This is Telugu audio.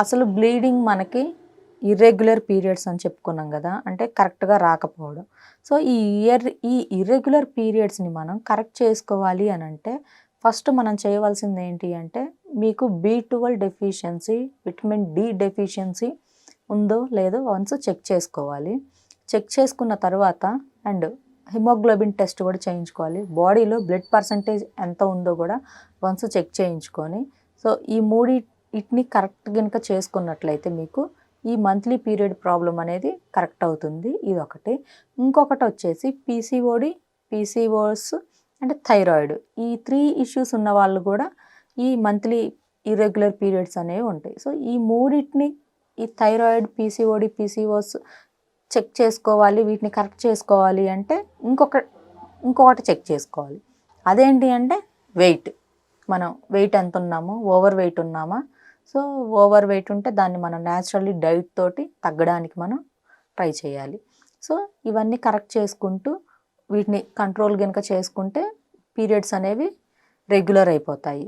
అసలు బ్లీడింగ్ మనకి ఇర్రెగ్యులర్ పీరియడ్స్ అని చెప్పుకున్నాం కదా, అంటే కరెక్ట్గా రాకపోవడం. సో ఈ ఇర్రెగ్యులర్ పీరియడ్స్ని మనం కరెక్ట్ చేసుకోవాలి అని అంటే ఫస్ట్ మనం చేయవలసింది ఏంటి అంటే, మీకు B12 deficiency, vitamin D deficiency ఉందో లేదో వన్స్ చెక్ చేసుకోవాలి. చెక్ చేసుకున్న తర్వాత అండ్ హిమోగ్లోబిన్ టెస్ట్ కూడా చేయించుకోవాలి. బాడీలో బ్లడ్ పర్సంటేజ్ ఎంత ఉందో కూడా వన్స్ చెక్ చేయించుకొని, సో ఈ మూడింటిని కరెక్ట్ కనుక చేసుకున్నట్లయితే మీకు ఈ మంత్లీ పీరియడ్ ప్రాబ్లం అనేది కరెక్ట్ అవుతుంది. ఇదొకటి. ఇంకొకటి వచ్చేసి PCOS అంటే థైరాయిడ్. ఈ 3 ఇష్యూస్ ఉన్న వాళ్ళు కూడా ఈ మంత్లీ ఇర్రెగ్యులర్ పీరియడ్స్ అనేవి ఉంటాయి. సో ఈ మూడింటిని, ఈ థైరాయిడ్, PCOS చెక్ చేసుకోవాలి. వీటిని కరెక్ట్ చేసుకోవాలి అంటే ఇంకొకటి చెక్ చేసుకోవాలి. అదేంటి అంటే వెయిట్. మనం వెయిట్ ఎంత ఉన్నామో, ఓవర్ వెయిట్ ఉన్నామా? సో ఓవర్ వెయిట్ ఉంటే దాన్ని మనం న్యాచురల్లీ డైట్ తోటి తగ్గడానికి మనం ట్రై చేయాలి. సో ఇవన్నీ కరెక్ట్ చేసుకుంటూ వీటిని కంట్రోల్ కనుక చేసుకుంటే పీరియడ్స్ అనేవి రెగ్యులర్ అయిపోతాయి.